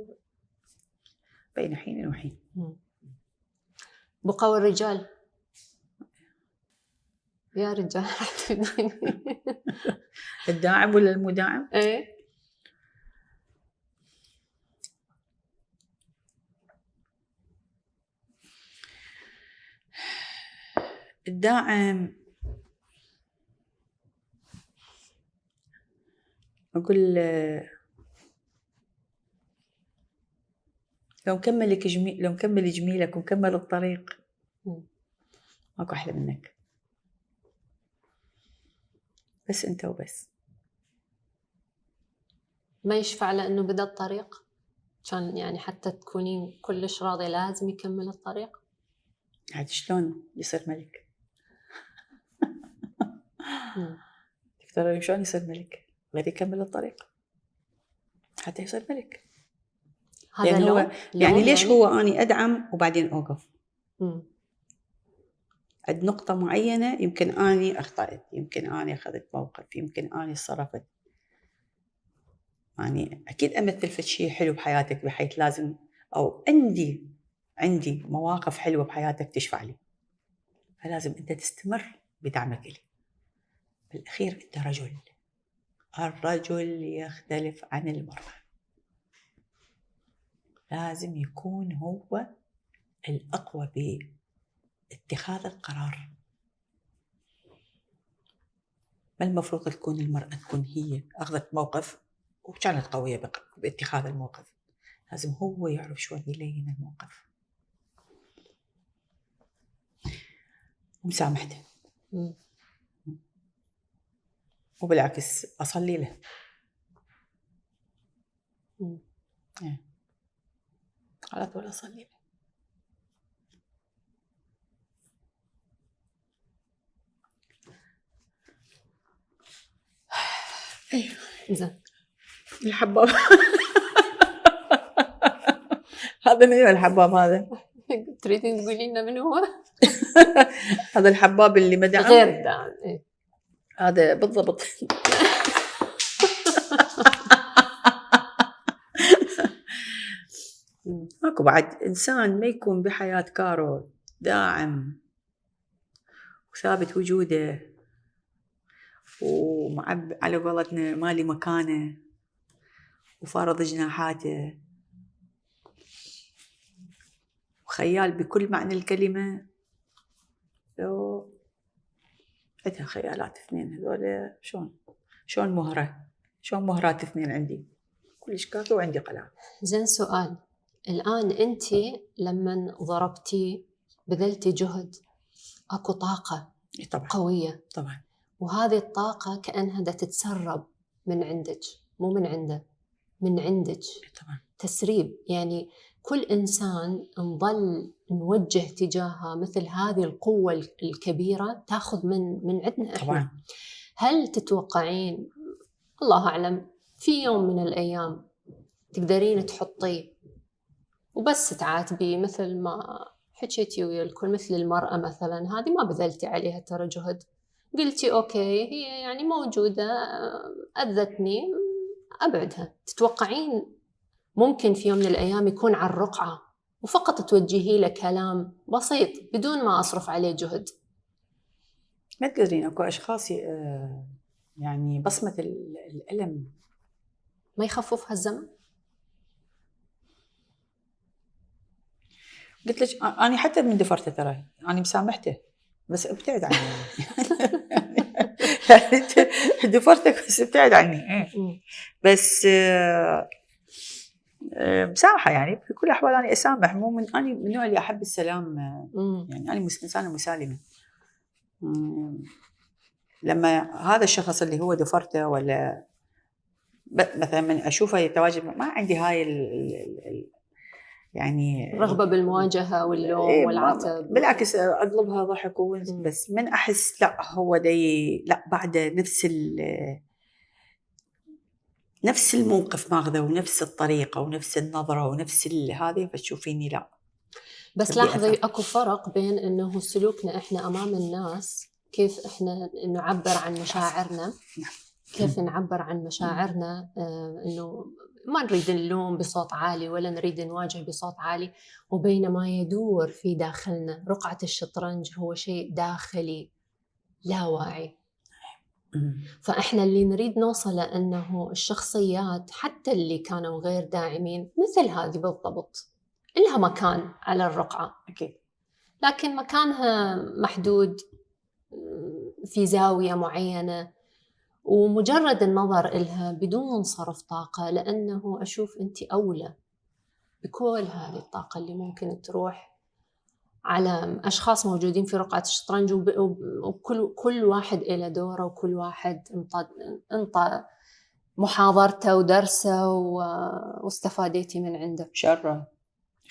بين حين وحين. بقوا الرجال، يا رجال. الداعم ولا المداعم؟ ايه الداعم أقول لو مكمل جميلك ومكمل الطريق ماكو أحلى منك، بس أنت وبس. ما يشفع لأنه بدأ الطريق، كان يعني حتى تكونين كلش راضية لازم يكمل الطريق. عاد شلون يصير ملك؟ ترى شلون يصير ملك غير يكمل الطريق حتى يصير ملك. هذا يعني هو لون يعني ليش هو أني أدعم وبعدين أوقف؟ مم. عند نقطة معينة يمكن أني أخطأت، يمكن أني أخذت موقف، يمكن أني صرفت. يعني أكيد أمثل في شيء حلو بحياتك بحيث لازم أو عندي مواقف حلوة بحياتك تشفع لي، فلازم أنت تستمر بدعمك لي. بالأخير أنت رجل، الرجل يختلف عن المرأة، لازم يكون هو الأقوى باتخاذ القرار. ما المفروض تكون المرأة تكون هي أخذت موقف وكانت قوية باتخاذ الموقف، لازم هو يعرف شلون يلين الموقف ومسامحته. وبالعكس أصلي له. على طول أصلي له. أيوه زين. الحباب هذا من الحباب هذا؟ تريدين تقولي لنا من هو؟ هذا الحباب اللي مدعم غير دعم. إيه؟ هذا بالضبط. ماكو بعد إنسان ما يكون بحياة كارو داعم وثابت وجوده ومعب على قولتنا مالي مكانه وفارض جناحاته وخيال بكل معنى الكلمة. لو عندها خيالات اثنين هذول شلون مهرات اثنين عندي كلش كافي وعندي قلم. زين سؤال، الآن أنت لما ضربتي بذلتي جهد أكو طاقة طبعا قوية طبعا، وهذه الطاقة كأنها دا تتسرب من عندك، مو من عنده، من عندك طبعا تسريب. يعني كل إنسان نظل نوجه تجاهها مثل هذه القوة الكبيرة تأخذ من عندنا إحنا. طبعا. هل تتوقعين الله أعلم في يوم من الأيام تقدرين تحطيه وبس تعاتبي مثل ما حكيتي ويا الكل، مثل المرأة مثلا هذه ما بذلتي عليها ترى جهد، قلتي أوكي هي يعني موجودة أذتني أبعدها. تتوقعين ممكن في يوم من الأيام يكون على الرقعة وفقط توجهي له كلام بسيط بدون ما أصرف عليه جهد؟ ما تقدرين اكو اشخاص يعني بصمة الألم ما يخففها الزمن؟ قلت لك أنا حتى من دفرته ترى أنا مسامحته بس ابتعد عني. يعني دفرتك بس ابتعد عني. بس مسامحة يعني في كل الأحوال أنا أسامح، مو من أنا من النوع اللي أحب السلام. يعني أنا إنسانة مسالمة. لما هذا الشخص اللي هو دفرته ولا مثلا من أشوفه يتواجد ما عندي هاي يعني رغبة بالمواجهة واللوم والعتب. بالعكس أقلبها ضحك بس من أحس لا هو لا بعد نفس الموقف ماخذه ونفس الطريقة ونفس النظرة ونفس هذه فتشوفيني لا. بس لاحظي أكو فرق بين إنه سلوكنا إحنا أمام الناس، كيف إحنا نعبر عن مشاعرنا، كيف نعبر عن مشاعرنا، إنه ما نريد نلوم بصوت عالي ولا نريد نواجه بصوت عالي، وبينما يدور في داخلنا رقعة الشطرنج هو شيء داخلي لا واعي. فإحنا اللي نريد نوصله أنه الشخصيات حتى اللي كانوا غير داعمين مثل هذه بالضبط لها مكان على الرقعة أكيد، لكن مكانها محدود في زاوية معينة ومجرد النظر إلها بدون صرف طاقة، لأنه أشوف أنت أولى بكل هذه الطاقة اللي ممكن تروح على أشخاص موجودين في رقعة الشطرنج، وكل واحد إلى دوره وكل واحد انطى محاضرته ودرسه واستفاديتي من عنده. شره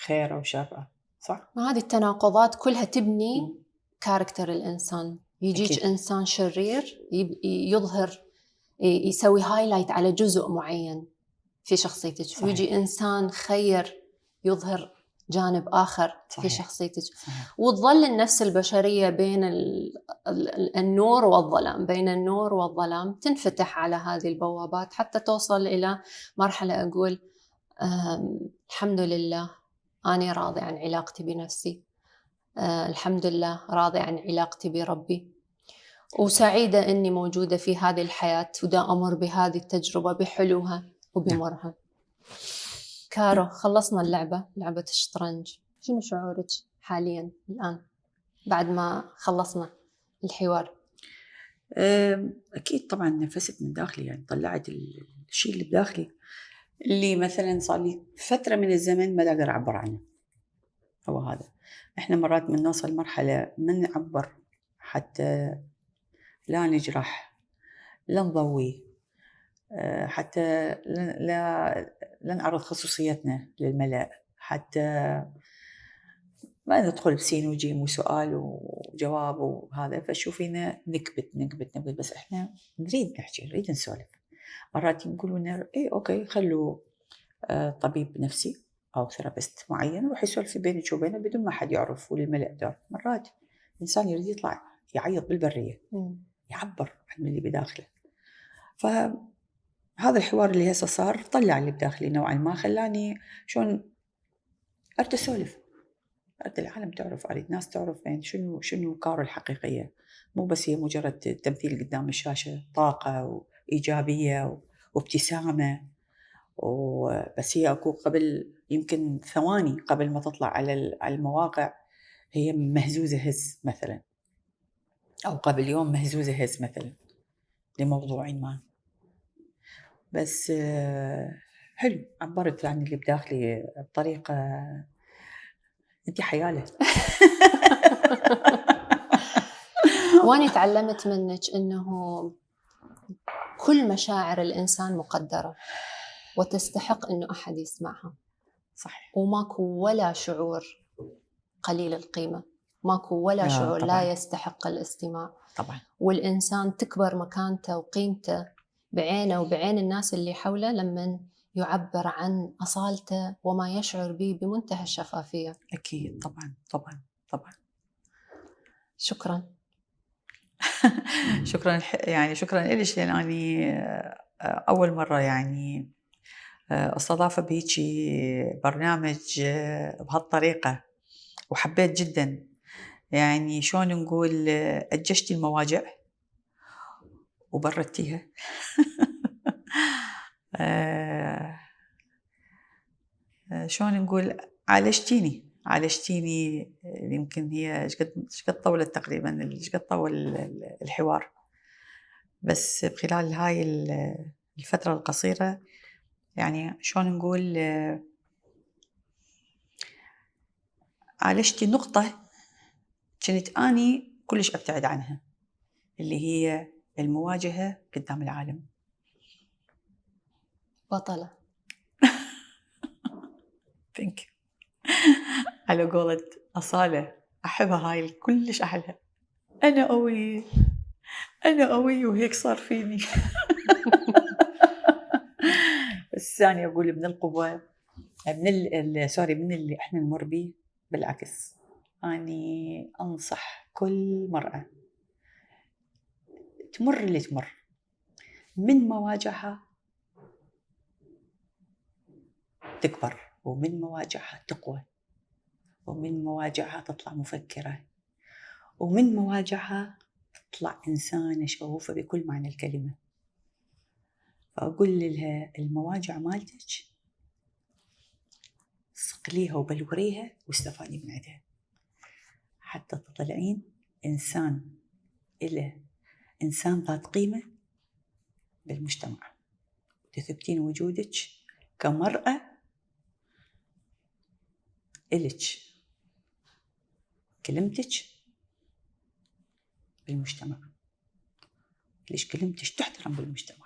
خيره وشره صح. هذه التناقضات كلها تبني كاركتر الإنسان. يجيك أكيد. إنسان شرير يظهر، يسوي هايلايت على جزء معين في شخصيتك، صحيح. ويجي إنسان خير يظهر جانب آخر في صحيح. شخصيتك. صحيح. وتظل النفس البشرية بين النور والظلام، بين النور والظلام، تنفتح على هذه البوابات حتى توصل إلى مرحلة أقول الحمد لله أنا راضي عن علاقتي بنفسي، الحمد لله راضي عن علاقتي بربي، وسعيدة أني موجودة في هذه الحياة ودا أمر بهذه التجربة بحلوها وبمرها. كارو، خلصنا لعبة الشطرنج، شنو شعورك حاليا الآن بعد ما خلصنا الحوار؟ أكيد طبعا نفست من داخلي، يعني طلعت الشيء اللي بداخلي اللي مثلا صار لي فترة من الزمن ما أقدر أعبر عنه. هو هذا، إحنا مرات من نوصل مرحلة من نعبر حتى لا نجرح، لا نضوي، حتى لا نعرض خصوصيتنا للملأ، حتى ما ندخل بسين وجيم وسؤال وجواب وهذا، فشوفينا نكبت بس إحنا نريد نحكي، نريد نسولف. مرات يقولوا لنا إيه أوكي خلوا طبيب نفسي أو ثيرابيست معين يروح يسولف بينك وبينه بدون ما حد يعرف وللملأ تعرف. مرات الإنسان يريد يطلع يعيط بالبرية، يعبر عن اللي بداخله. فهذا الحوار اللي هسه صار طلع اللي بداخلي نوعا ما، خلاني شلون أريد أسولف، أريد العالم تعرف، أريد ناس تعرف يعني شنو كارو الحقيقية، مو بس هي مجرد تمثيل قدام الشاشة، طاقة وإيجابية وابتسامة وبس. هي أكو قبل يمكن ثواني قبل ما تطلع على المواقع هي مهزوزة هز مثلا، أو قبل يوم مهزوزة هز مثلا لموضوع ما. بس حلو عبرت عن اللي بداخلي بطريقة انتي حيالة. وأنا تعلمت منك أنه كل مشاعر الإنسان مقدرة وتستحق أنه أحد يسمعها. صحيح. وماكو ولا شعور قليل القيمة، ماكو ولا شعور طبعاً. لا يستحق الاستماع طبعا. والإنسان تكبر مكانته وقيمته بعينه وبعين الناس اللي حوله لما يعبر عن أصالته وما يشعر به بمنتهى الشفافية. أكيد طبعا طبعا طبعا. شكرا. شكرا يعني شكرا إليش، لأن أني أول مرة يعني استضافة بهيجي برنامج بهالطريقة، وحبيت جدا يعني شلون نقول أجشتي المواجع وبردتيها. شلون نقول عالجتيني. يمكن هي ايش قد طولت تقريبا، ايش قد طول الحوار، بس خلال هاي الفترة القصيرة يعني شلون نقول عالجتي نقطة كنت أني كلش أبتعد عنها، اللي هي المواجهة قدام العالم. بطلة. ثانك يو. على قولة أصالة أحبها هاي كلش أحبها، أنا قوي وهيك صار فيني. بس أنا أقول من القوة، من اللي إحنا نمر بيه، بالعكس أني أنصح كل مرأة تمر اللي تمر من مواجهها تكبر، ومن مواجهها تقوى، ومن مواجهها تطلع مفكرة، ومن مواجهها تطلع إنسانة شغوفة بكل معنى الكلمة. فأقول لها المواجع مالتك صقليها وبلوريها واستفادي من عندها حتى تطلعين إنسان ذات قيمة بالمجتمع، تثبتين وجودك كمرأة إلك كلمتك بالمجتمع، ليش كلمتك تحترم بالمجتمع.